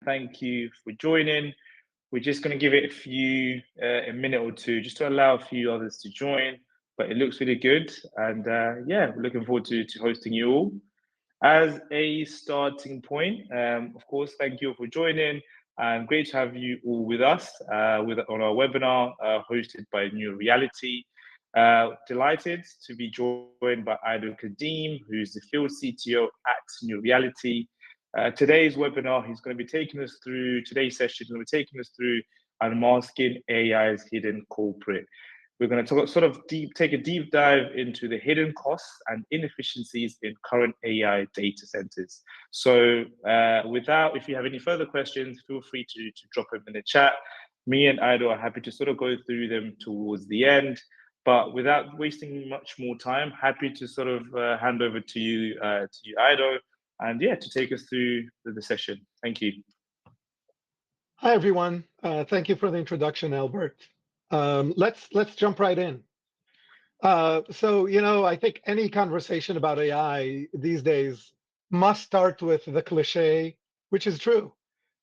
thank you for joining. We're just going to give it a minute or two, just to allow a few others to join. But it looks really good, and yeah, we're looking forward to hosting you all. As a starting point, of course, thank you all for joining, and great to have you all with us on our webinar hosted by NeuReality. Delighted to be joined by Idol Kadeem, who's the field CTO at NeuReality. Today's webinar, he's going to be taking us through, today's session, he's going to be taking us through unmasking AI's hidden culprit. We're going to take a deep dive into the hidden costs and inefficiencies in current AI data centers. So if you have any further questions, feel free to drop them in the chat. Me and Ido are happy to sort of go through them towards the end. But without wasting much more time, happy to sort of hand over to you, Ido, and yeah, to take us through the session. Thank you. Hi, everyone. Thank you for the introduction, Albert. Let's jump right in. So, I think any conversation about AI these days must start with the cliche, which is true.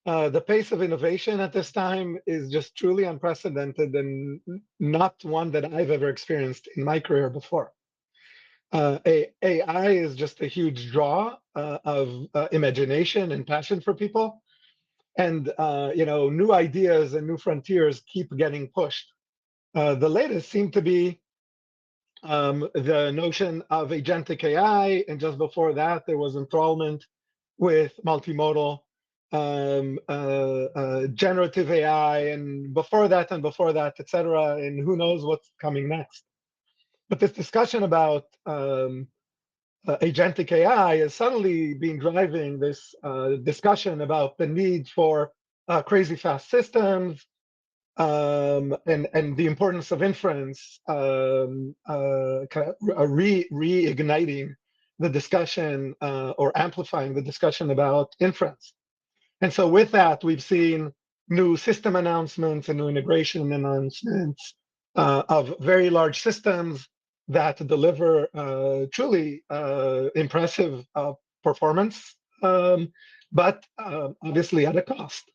The pace of innovation at this time is just truly unprecedented and not one that I've ever experienced in my career before. AI is just a huge draw of imagination and passion for people. And, new ideas and new frontiers keep getting pushed. The latest seemed to be the notion of agentic AI, and just before that, there was enthrallment with multimodal generative AI, and before that, et cetera, and who knows what's coming next. But this discussion about agentic AI is suddenly been driving this discussion about the need for crazy fast systems, and the importance of inference, reigniting the discussion or amplifying the discussion about inference. And so with that, we've seen new system announcements and new integration announcements of very large systems that deliver truly impressive performance, but obviously at a cost.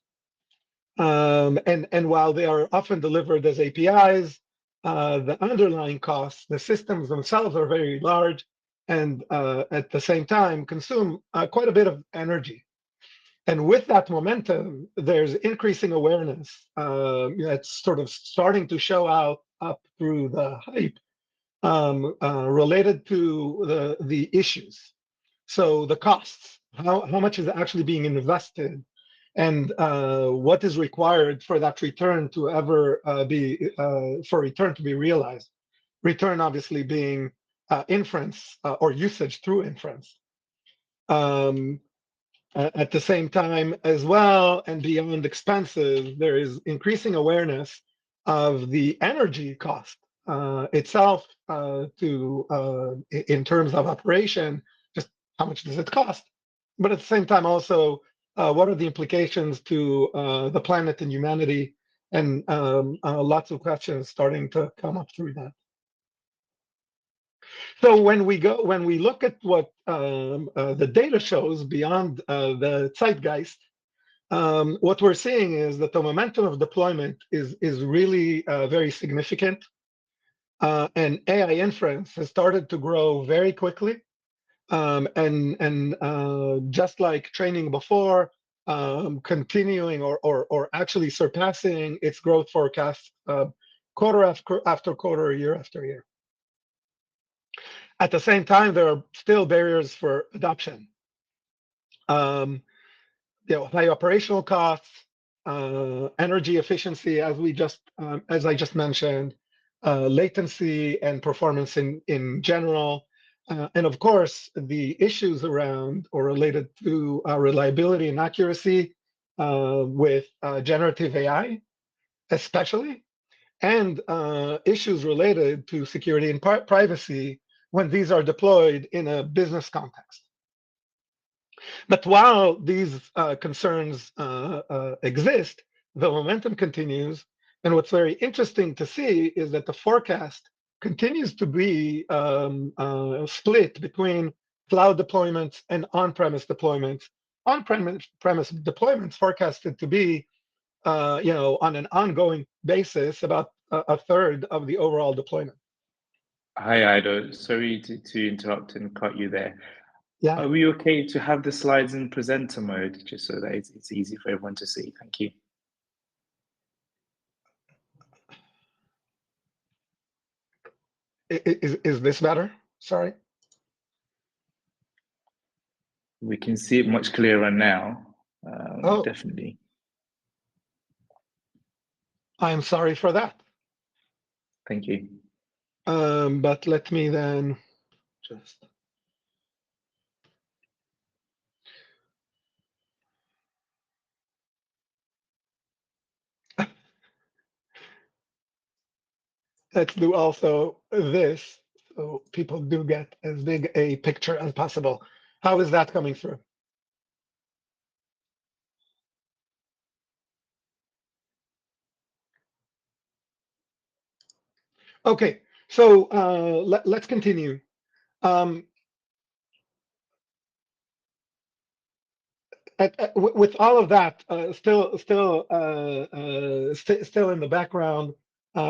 And while they are often delivered as APIs, the underlying costs, the systems themselves are very large, and at the same time consume quite a bit of energy. And with that momentum, there's increasing awareness that's sort of starting to show up through the hype related to the issues. So the costs, how much is actually being invested, and what is required for that return to ever return to be realized. Return obviously being inference or usage through inference. At the same time as well, and beyond expenses, there is increasing awareness of the energy cost itself in terms of operation, just how much does it cost? But at the same time also, what are the implications to the planet and humanity? And lots of questions starting to come up through that. So when we look at what the data shows beyond the zeitgeist, what we're seeing is that the momentum of deployment is really very significant, and AI inference has started to grow very quickly, and just like training before, continuing or actually surpassing its growth forecast quarter after quarter, year after year. At the same time, there are still barriers for adoption. High operational costs, energy efficiency, as I just mentioned, latency and performance in general, and of course the issues around or related to reliability and accuracy with generative AI, especially, and issues related to security and privacy when these are deployed in a business context. But while these concerns exist, the momentum continues. And what's very interesting to see is that the forecast continues to be split between cloud deployments and on-premise deployments, on-premise deployments forecasted to be, on an ongoing basis, about a third of the overall deployment. Hi, Ido. Sorry to interrupt and cut you there. Yeah. Are we okay to have the slides in presenter mode, just so that it's easy for everyone to see? Thank you. Is this better? Sorry. We can see it much clearer now. Oh, definitely. I'm sorry for that. Thank you. But let me then just. Let's do also this, so people do get as big a picture as possible. How is that coming through? Okay, so let's continue. With all of that still in the background,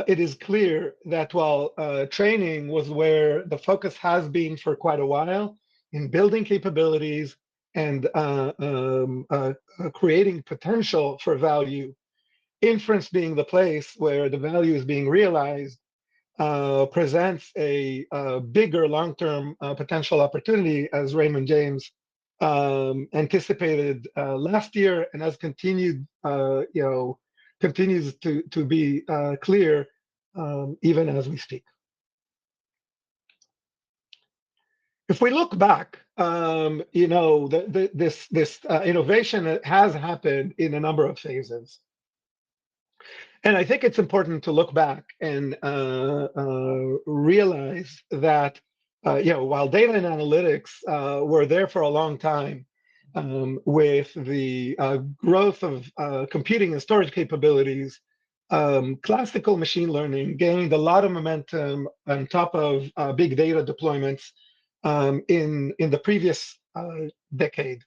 it is clear that while training was where the focus has been for quite a while in building capabilities and creating potential for value, inference being the place where the value is being realized, presents a bigger long-term potential opportunity, as Raymond James anticipated last year, and has continued, continues to be clear even as we speak. If we look back, this innovation has happened in a number of phases. And I think it's important to look back and realize that, while data and analytics were there for a long time, with the growth of computing and storage capabilities, classical machine learning gained a lot of momentum on top of big data deployments in the previous decade.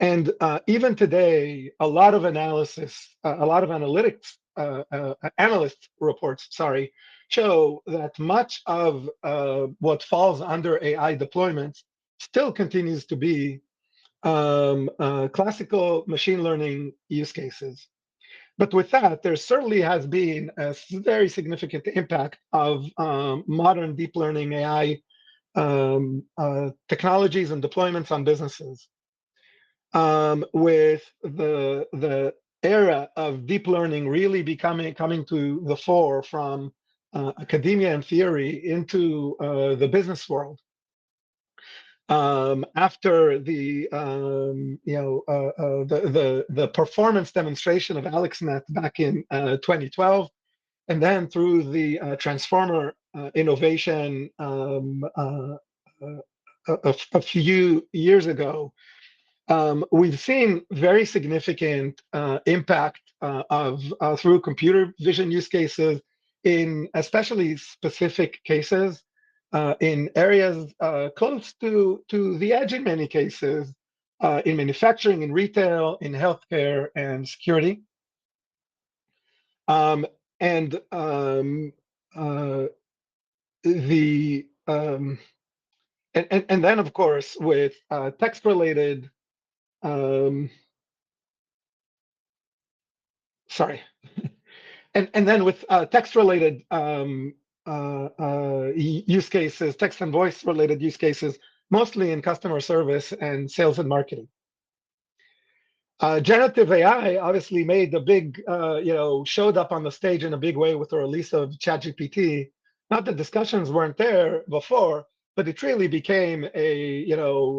And even today, a lot of analysis, a lot of analytics, analyst reports, show that much of what falls under AI deployments still continues to be classical machine learning use cases. But with that, there certainly has been a very significant impact of modern deep learning AI technologies and deployments on businesses. With the era of deep learning really coming to the fore from academia and theory into the business world. After the the performance demonstration of AlexNet back in 2012, and then through the transformer innovation a few years ago, we've seen very significant impact through computer vision use cases in especially specific cases in areas close to the edge in many cases, in manufacturing, in retail, in healthcare, and security. And then, of course, with text-related and then with text-related use cases, text and voice-related use cases, mostly in customer service and sales and marketing. Generative AI obviously made the big, showed up on the stage in a big way with the release of ChatGPT. Not that discussions weren't there before, but it really became a,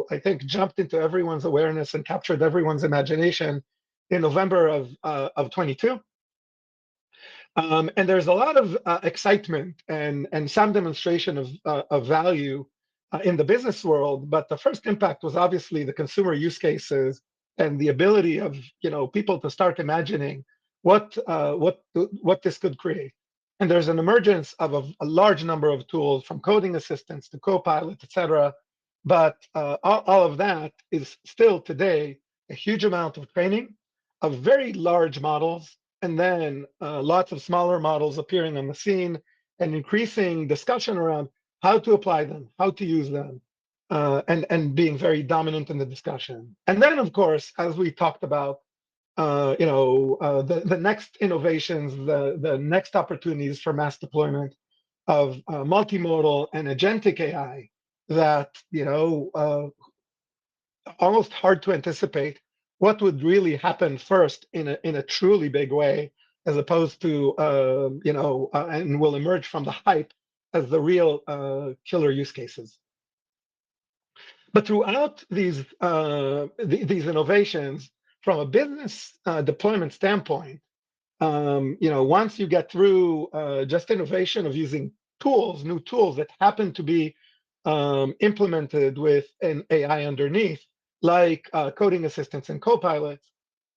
I think jumped into everyone's awareness and captured everyone's imagination in November of 22. And there's a lot of excitement and some demonstration of value in the business world, but the first impact was obviously the consumer use cases and the ability of people to start imagining what this could create. And there's an emergence of a large number of tools, from coding assistants to Copilot, et cetera. But all of that is still today a huge amount of training of very large models, and then lots of smaller models appearing on the scene, and increasing discussion around how to apply them, how to use them, and being very dominant in the discussion. And then, of course, as we talked about, the next innovations, the next opportunities for mass deployment of multimodal and agentic AI that, almost hard to anticipate what would really happen first in a truly big way, as opposed to, and will emerge from the hype as the real killer use cases. But throughout these innovations, from a business deployment standpoint, once you get through just innovation of using new tools that happen to be implemented with an AI underneath, like coding assistants and copilots,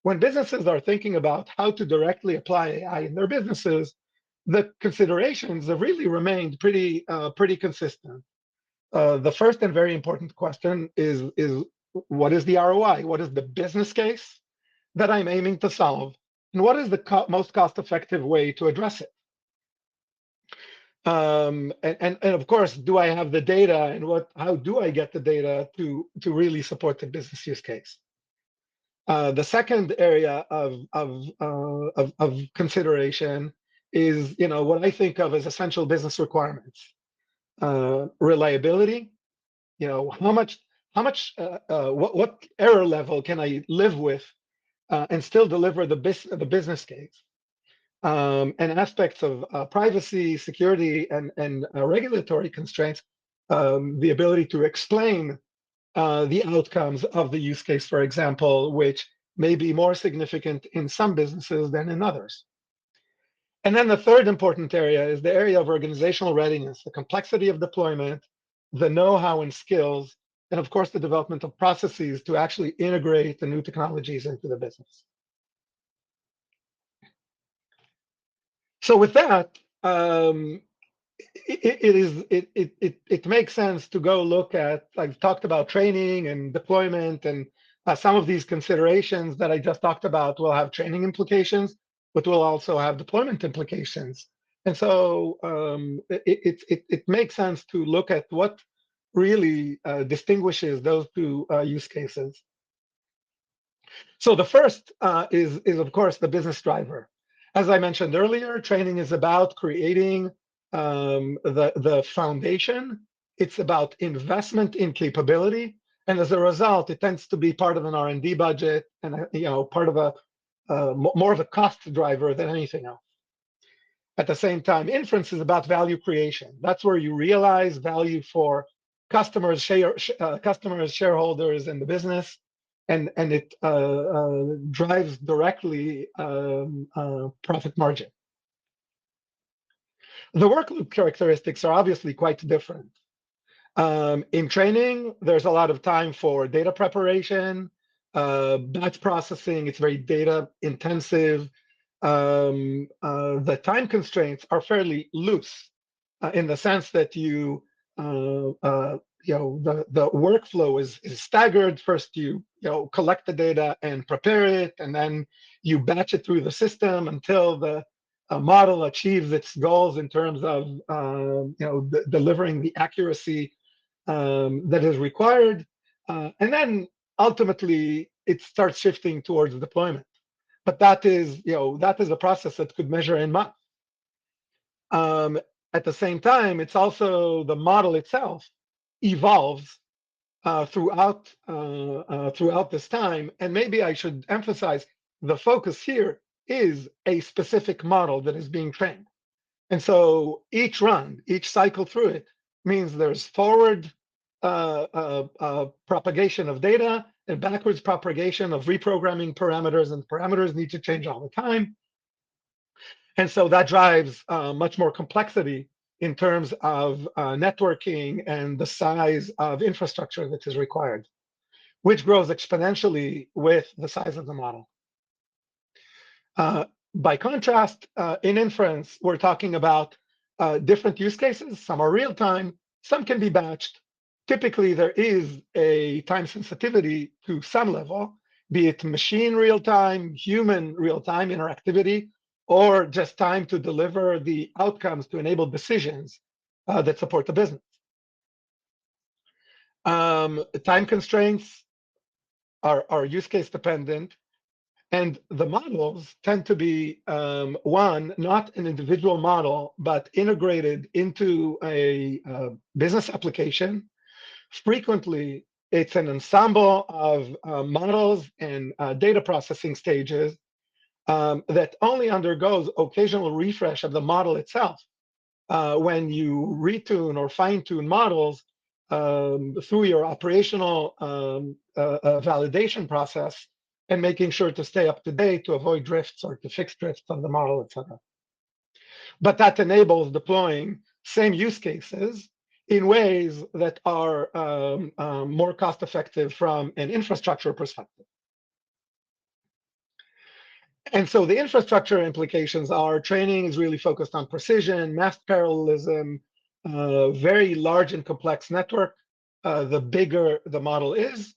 when businesses are thinking about how to directly apply AI in their businesses, the considerations have really remained pretty consistent. The first and very important question is what is the ROI? What is the business case that I'm aiming to solve? And what is the most cost-effective way to address it? And of course, do I have the data, and how do I get the data to really support the business use case? The second area of consideration is, what I think of as essential business requirements. Reliability, what error level can I live with and still deliver the business case? And aspects of privacy, security, and regulatory constraints, the ability to explain the outcomes of the use case, for example, which may be more significant in some businesses than in others. And then the third important area is the area of organizational readiness, the complexity of deployment, the know-how and skills, and of course, the development of processes to actually integrate the new technologies into the business. So with that, it makes sense to go look at, I've talked about training and deployment, and some of these considerations that I just talked about will have training implications, but will also have deployment implications. And so it makes sense to look at what really distinguishes those two use cases. So the first is of course the business driver. As I mentioned earlier, training is about creating the foundation. It's about investment in capability, and as a result, it tends to be part of an R&D budget, and part of more of a cost driver than anything else. At the same time, inference is about value creation. That's where you realize value for customers, shareholders, and the business, and it drives directly profit margin. The workload characteristics are obviously quite different. In training, there's a lot of time for data preparation, batch processing. It's very data intensive. The time constraints are fairly loose in the sense that the workflow is staggered. First, you collect the data and prepare it, and then you batch it through the system until the model achieves its goals in terms of delivering the accuracy that is required, and then ultimately it starts shifting towards deployment. But that is a process that could measure in months. At the same time, it's also the model itself evolves throughout this time. And maybe I should emphasize the focus here is a specific model that is being trained. And so each run, each cycle through it means there's forward propagation of data and backwards propagation of reprogramming parameters, and parameters need to change all the time. And so that drives much more complexity in terms of networking and the size of infrastructure that is required, which grows exponentially with the size of the model. By contrast, in inference, we're talking about different use cases. Some are real-time, some can be batched. Typically, there is a time sensitivity to some level, be it machine real-time, human real-time interactivity, or just time to deliver the outcomes to enable decisions that support the business. Time constraints are use case dependent, and the models tend to be, one, not an individual model, but integrated into a business application. Frequently, it's an ensemble of models and data processing stages that only undergoes occasional refresh of the model itself. When you retune or fine-tune models through your operational validation process and making sure to stay up to date to avoid drifts or to fix drifts on the model, etc. But that enables deploying same use cases in ways that are more cost-effective from an infrastructure perspective. And so the infrastructure implications are training is really focused on precision, masked parallelism, very large and complex network, the bigger the model is,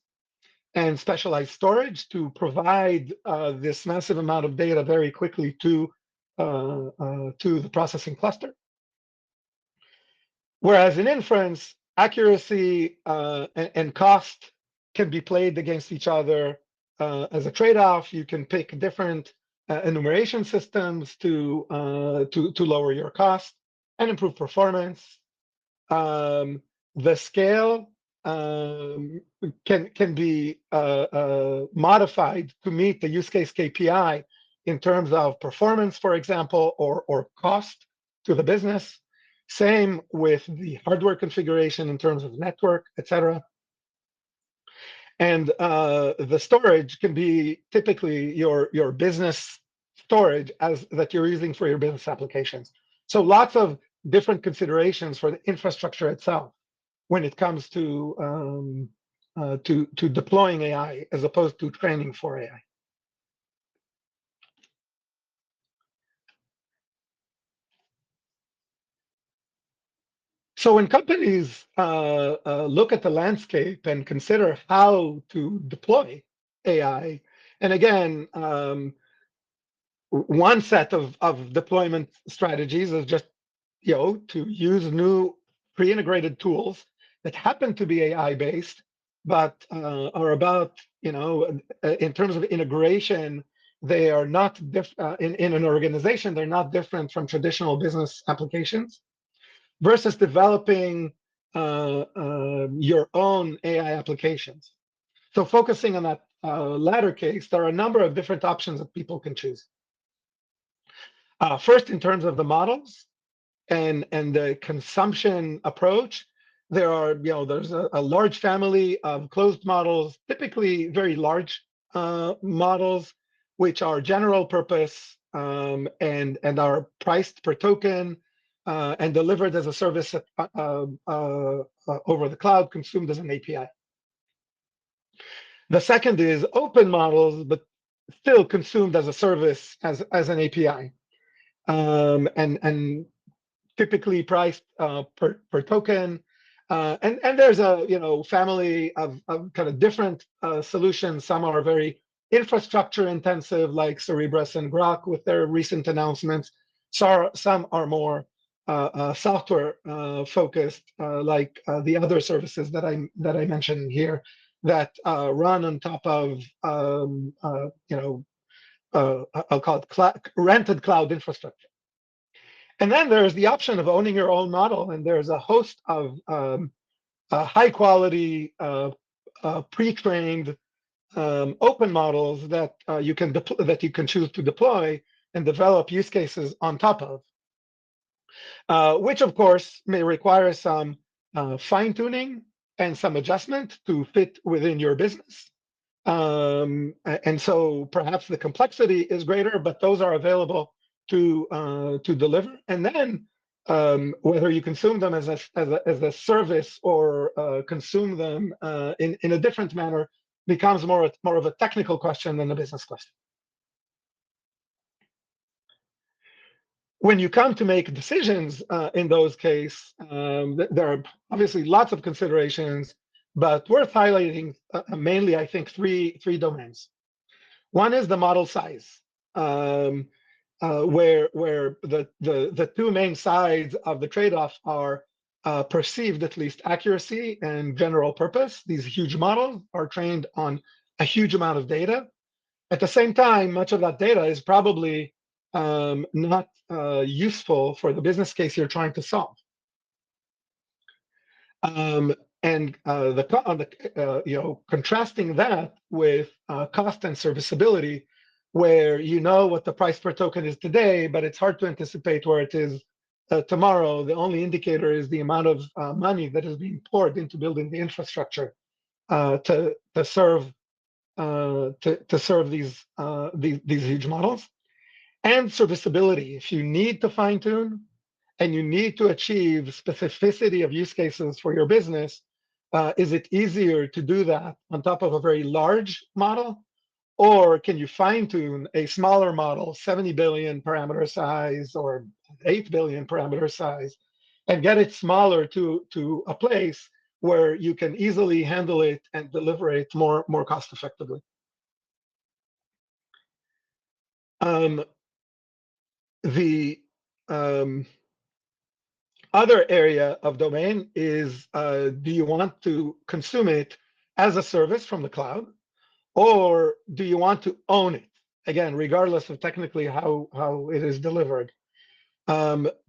and specialized storage to provide this massive amount of data very quickly to the processing cluster. Whereas in inference, accuracy and cost can be played against each other as a trade-off. You can pick different enumeration systems to lower your cost and improve performance. The scale can be modified to meet the use case KPI in terms of performance, for example, or cost to the business. Same with the hardware configuration in terms of network, etc. And the storage can be typically your business storage that you're using for your business applications. So lots of different considerations for the infrastructure itself when it comes to deploying AI as opposed to training for AI. So when companies look at the landscape and consider how to deploy AI, and again, one set of deployment strategies is just to use new pre-integrated tools that happen to be AI-based, but are about in terms of integration, they are not in an organization. They're not different from traditional business applications. Versus developing your own AI applications. So focusing on that latter case, there are a number of different options that people can choose. First, in terms of the models and the consumption approach, there's a large family of closed models, typically very large models, which are general purpose and are priced per token. And delivered as a service over the cloud, consumed as an API. The second is open models, but still consumed as a service as an API, and typically priced per token. And there's a family of kind of different solutions. Some are very infrastructure intensive, like Cerebras and Grok with their recent announcements. Some are more software focused, like the other services that I mentioned here, that run on top of I'll call it rented cloud infrastructure. And then there's the option of owning your own model, and there's a host of high quality pre-trained open models that you can choose to deploy and develop use cases on top of. Which of course may require some fine-tuning and some adjustment to fit within your business. And so perhaps the complexity is greater, but those are available to deliver. And then whether you consume them as a service or consume them in a different manner becomes more of a technical question than a business question. When you come to make decisions in those cases, there are obviously lots of considerations, but worth highlighting mainly, I think, three domains. One is the model size, where the two main sides of the trade-off are perceived, at least, accuracy and general purpose. These huge models are trained on a huge amount of data. At the same time, much of that data is probably not useful for the business case you're trying to solve. Contrasting that with cost and serviceability, where you know what the price per token is today, but it's hard to anticipate where it is tomorrow. The only indicator is the amount of money that is being poured into building the infrastructure to serve these huge models. And serviceability. If you need to fine tune and you need to achieve specificity of use cases for your business, is it easier to do that on top of a very large model? Or can you fine tune a smaller model, 70 billion parameter size or 8 billion parameter size, and get it smaller to a place where you can easily handle it and deliver it more cost effectively? The other area of domain is, do you want to consume it as a service from the cloud, or do you want to own it? Again, regardless of technically how it is delivered.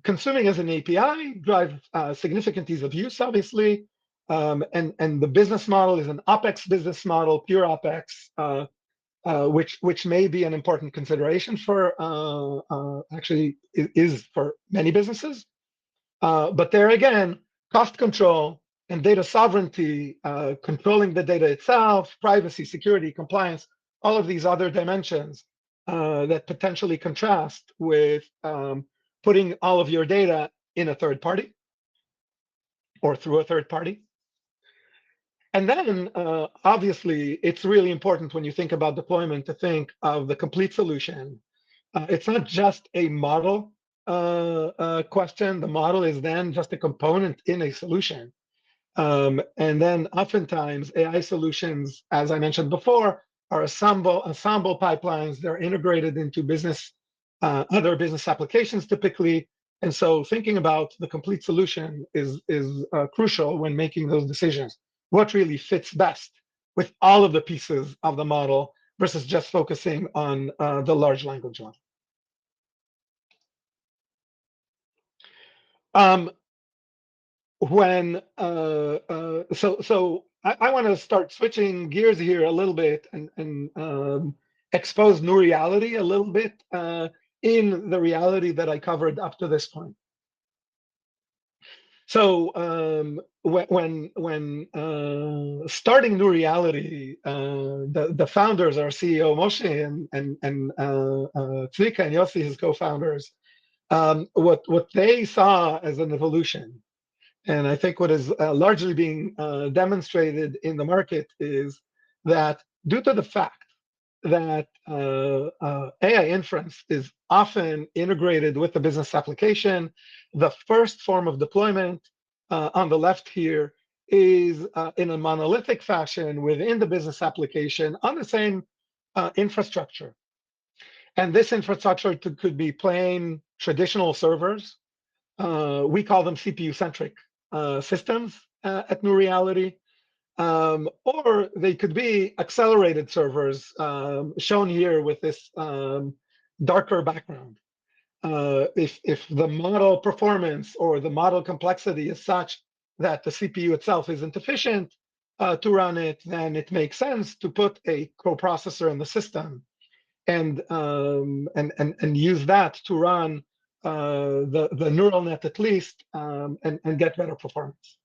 Consuming as an API drives significant ease of use, obviously, and the business model is an OpEx business model, pure OpEx, which may be an important consideration for, actually is for many businesses. But there again, cost control and data sovereignty, controlling the data itself, privacy, security, compliance, all of these other dimensions that potentially contrast with putting all of your data in a third party or through a third party. And then, obviously, it's really important when you think about deployment to think of the complete solution. It's not just a model question. The model is then just a component in a solution. And then oftentimes, AI solutions, as I mentioned before, are ensemble pipelines. They're integrated into other business applications typically. And so thinking about the complete solution is crucial when making those decisions. What really fits best with all of the pieces of the model versus just focusing on the large language model. So I want to start switching gears here a little bit and expose NeuReality a little bit in the reality that I covered up to this point. So when starting NeuReality, the founders, our CEO Moshe and Tzvika and Yossi, his co-founders, what they saw as an evolution, and I think what is largely being demonstrated in the market, is that due to the fact that AI inference is often integrated with the business application, the first form of deployment on the left here is in a monolithic fashion within the business application on the same infrastructure. And this infrastructure could be plain traditional servers. We call them CPU-centric systems at NeuReality. Or they could be accelerated servers, shown here with this darker background. If the model performance or the model complexity is such that the CPU itself isn't efficient to run it, then it makes sense to put a coprocessor in the system and use that to run the neural net at least and get better performance.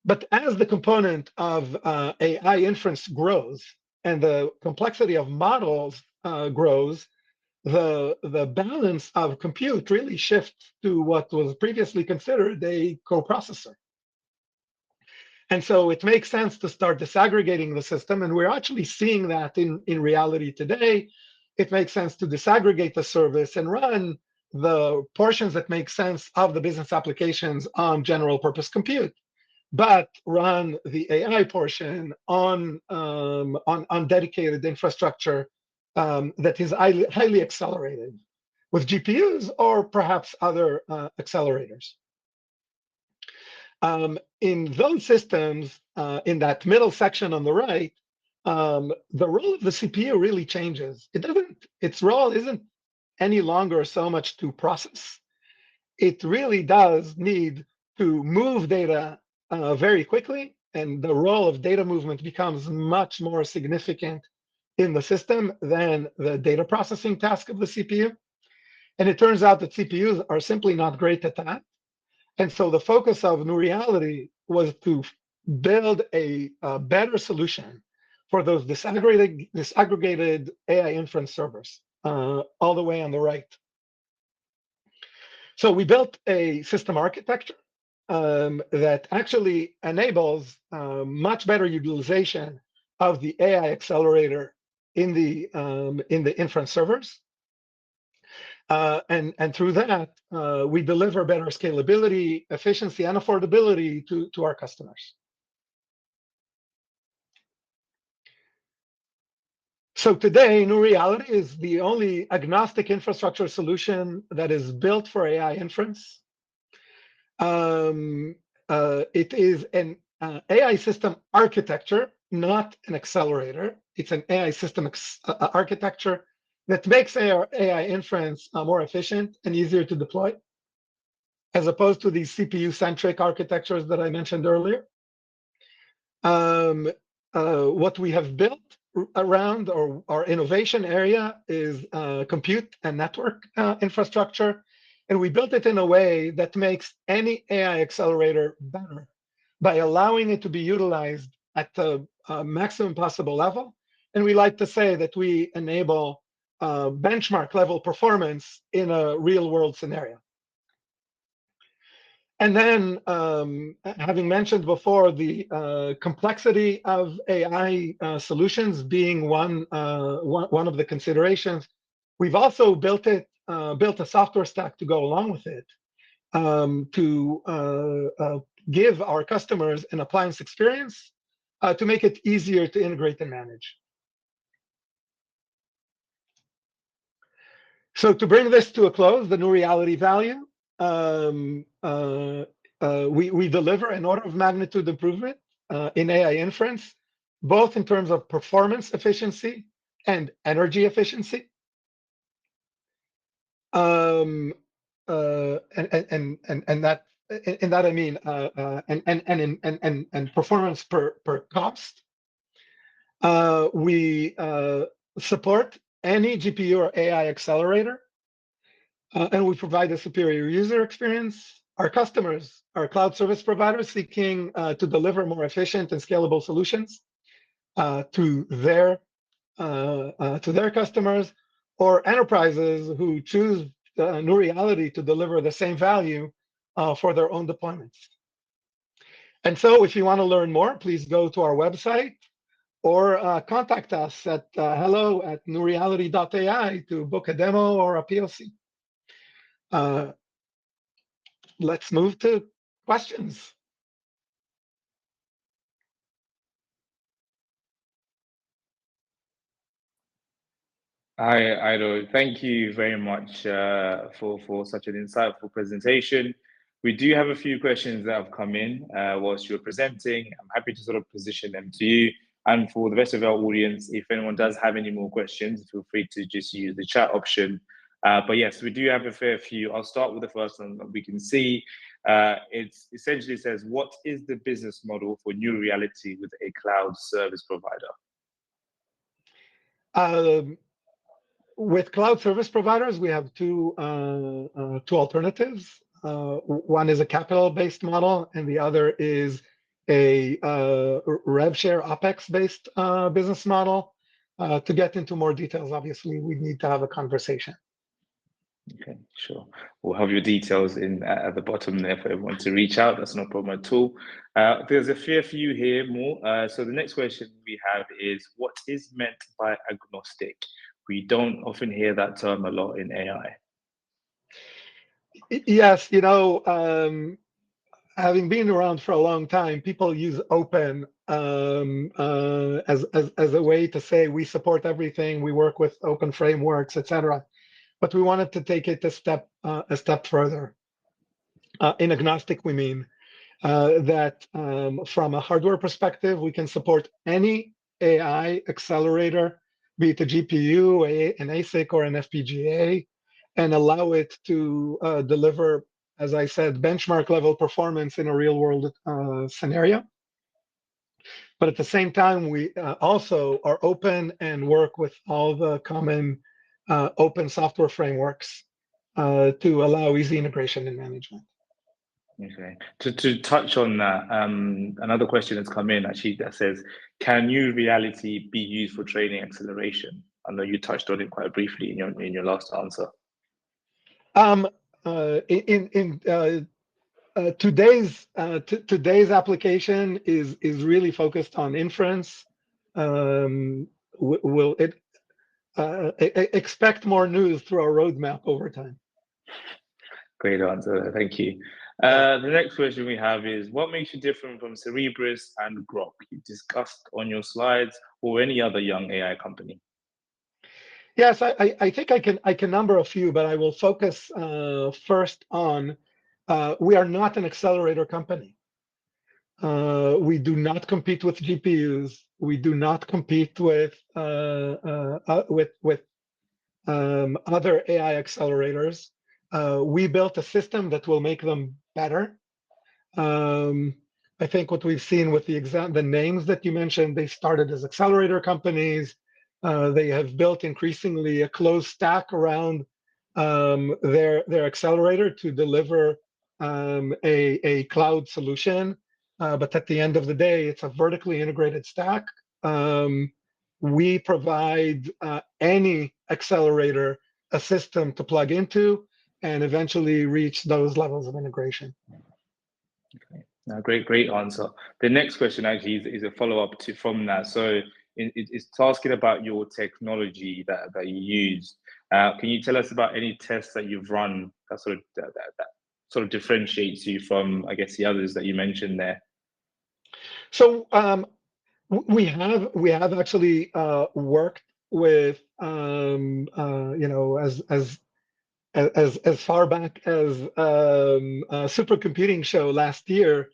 But as the component of AI inference grows and the complexity of models grows, the balance of compute really shifts to what was previously considered a coprocessor. And so it makes sense to start disaggregating the system, and we're actually seeing that in reality today. It makes sense to disaggregate the service and run the portions that make sense of the business applications on general purpose compute. but run the AI portion on dedicated infrastructure that is highly accelerated with GPUs or perhaps other accelerators. In those systems, in that middle section on the right, the role of the CPU really changes. Its role isn't any longer so much to process. It really does need to move data very quickly, and the role of data movement becomes much more significant in the system than the data processing task of the CPU. And it turns out that CPUs are simply not great at that. And so the focus of NeuReality was to build a better solution for those disaggregated AI inference servers, all the way on the right. So we built a system architecture that actually enables much better utilization of the AI accelerator in the inference servers. And through that, we deliver better scalability, efficiency, and affordability to our customers. So today, NeuReality is the only agnostic infrastructure solution that is built for AI inference. It is an AI system architecture, not an accelerator. It's an AI system architecture that makes AI inference more efficient and easier to deploy, as opposed to these CPU-centric architectures that I mentioned earlier. What we have built around our innovation area is compute and network infrastructure. And we built it in a way that makes any AI accelerator better by allowing it to be utilized at the maximum possible level. And we like to say that we enable benchmark level performance in a real world scenario. And then, having mentioned before the complexity of AI solutions being one of the considerations, we've also built a software stack to go along with it to give our customers an appliance experience to make it easier to integrate and manage. So to bring this to a close, the NeuReality value, we deliver an order of magnitude improvement in AI inference, both in terms of performance efficiency and energy efficiency. And that I mean and performance per cost. We support any GPU or AI accelerator, and we provide a superior user experience. Our customers are cloud service providers seeking to deliver more efficient and scalable solutions to their customers, or enterprises who choose NeuReality to deliver the same value for their own deployments. And so if you want to learn more, please go to our website or contact us at hello@NeuReality.ai to book a demo or a POC. Let's move to questions. Hi, Ido. Thank you very much for such an insightful presentation. We do have a few questions that have come in whilst you were presenting. I'm happy to sort of position them to you. And for the rest of our audience, if anyone does have any more questions, feel free to just use the chat option. But yes, we do have a fair few. I'll start with the first one that we can see. It essentially says, what is the business model for NeuReality with a cloud service provider? With cloud service providers, we have two alternatives. One is a capital-based model, and the other is a rev share OpEx-based business model. To get into more details, obviously, we need to have a conversation. Okay, sure. We'll have your details in at the bottom there for everyone to reach out. That's no problem at all. There's a fair few here more. So the next question we have is, what is meant by agnostic? We don't often hear that term a lot in AI. Yes, having been around for a long time, people use open as a way to say we support everything, we work with open frameworks, etc. But we wanted to take it a step further. In agnostic, we mean that from a hardware perspective, we can support any AI accelerator, be it a GPU, an ASIC, or an FPGA, and allow it to deliver, as I said, benchmark level performance in a real world scenario. But at the same time, we also are open and work with all the common open software frameworks to allow easy integration and management. Okay. To touch on that, another question has come in actually that says, can NeuReality be used for training acceleration? I know you touched on it quite briefly in your last answer. Today's application is really focused on inference. Will it expect more news through our roadmap over time? Great answer, thank you. The next question we have is, what makes you different from Cerebras and Grok you discussed on your slides, or any other young AI company? Yes, I think I can number a few, but I will focus first on we are not an accelerator company. We do not compete with GPUs. We do not compete with other AI accelerators. We built a system that will make them better. I think what we've seen with the names that you mentioned, they started as accelerator companies. They have built increasingly a closed stack around their accelerator to deliver a cloud solution. But at the end of the day, it's a vertically integrated stack. We provide any accelerator a system to plug into and eventually reach those levels of integration. Okay, no, great answer. The next question actually is a follow-up from that. So it's asking about your technology that you use. Can you tell us about any tests that you've run that sort of differentiates you from, I guess, the others that you mentioned there? So we have actually worked with as far back as a supercomputing show last year.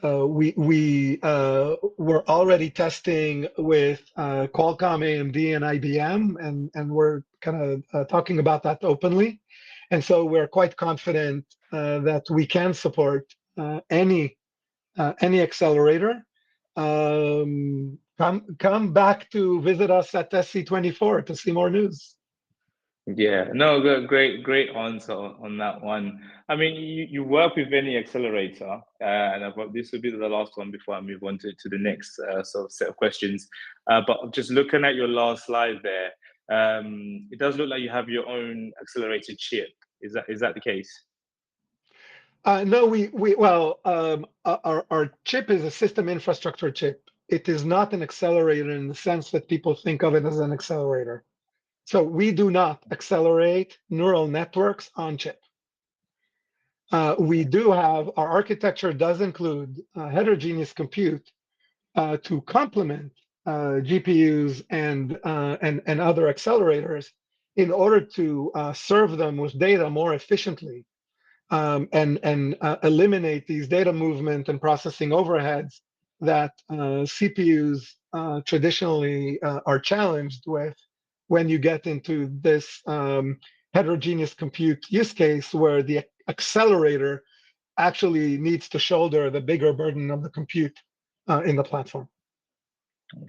We were already testing with Qualcomm, AMD, and IBM, and we're kind of talking about that openly. And so we're quite confident that we can support any accelerator. Come back to visit us at SC24 to see more news. Yeah, no, great answer on that one. I mean, you work with any accelerator, and this will be the last one before I move on to the next sort of set of questions. But just looking at your last slide there, it does look like you have your own accelerator chip. Is that the case? No, our chip is a system infrastructure chip. It is not an accelerator in the sense that people think of it as an accelerator. So we do not accelerate neural networks on chip. We do have, our architecture does include heterogeneous compute to complement GPUs and other accelerators in order to serve them with data more efficiently and eliminate these data movement and processing overheads that CPUs traditionally are challenged with when you get into this heterogeneous compute use case where the accelerator actually needs to shoulder the bigger burden of the compute in the platform.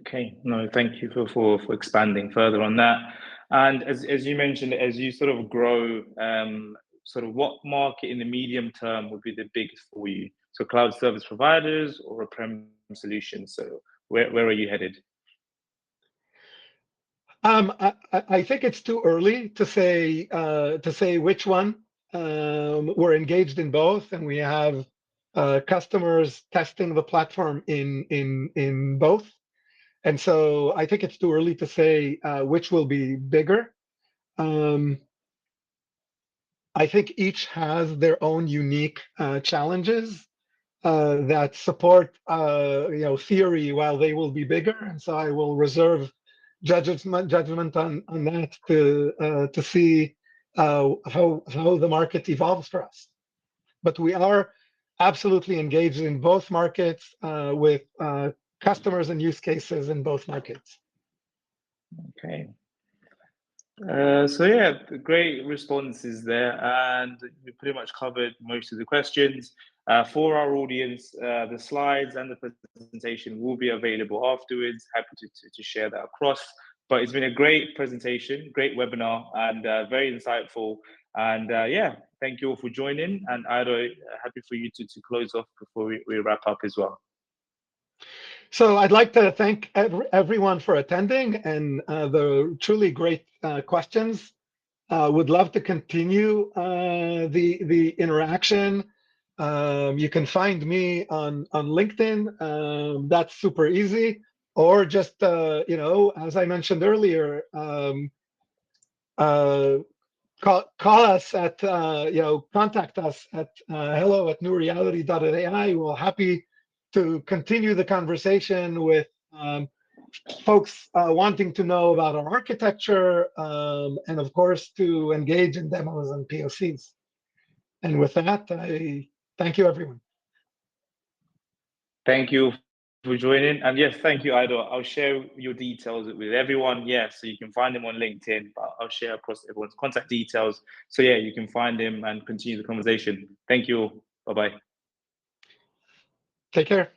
Okay, no, thank you for expanding further on that. And as you mentioned, as you sort of grow, sort of what market in the medium term would be the biggest for you? So cloud service providers or on-prem solutions? So where are you headed? I think it's too early to say which one. We're engaged in both, and we have customers testing the platform in both. And so I think it's too early to say which will be bigger. I think each has their own unique challenges that support theory while they will be bigger, and so I will reserve judgment on that to see how the market evolves for us. But we are absolutely engaged in both markets with customers and use cases in both markets. Okay. So yeah, great responses there, and we pretty much covered most of the questions. For our audience, the slides and the presentation will be available afterwards. Happy to share that across. But it's been a great presentation, great webinar, and very insightful. And yeah, thank you all for joining. And Ado, happy for you to close off before we wrap up as well. So I'd like to thank everyone for attending and the truly great questions. Would love to continue the interaction. You can find me on LinkedIn. That's super easy. Or just, as I mentioned earlier, call us at, contact us at hello@NeuReality.ai. We're happy to continue the conversation with folks wanting to know about our architecture, and of course, to engage in demos and POCs. And with that, I thank you, everyone. Thank you for joining. And yes, thank you, Ido. I'll share your details with everyone. Yeah, so you can find him on LinkedIn, but I'll share across everyone's contact details. So yeah, you can find him and continue the conversation. Thank you all. Bye-bye. Take care.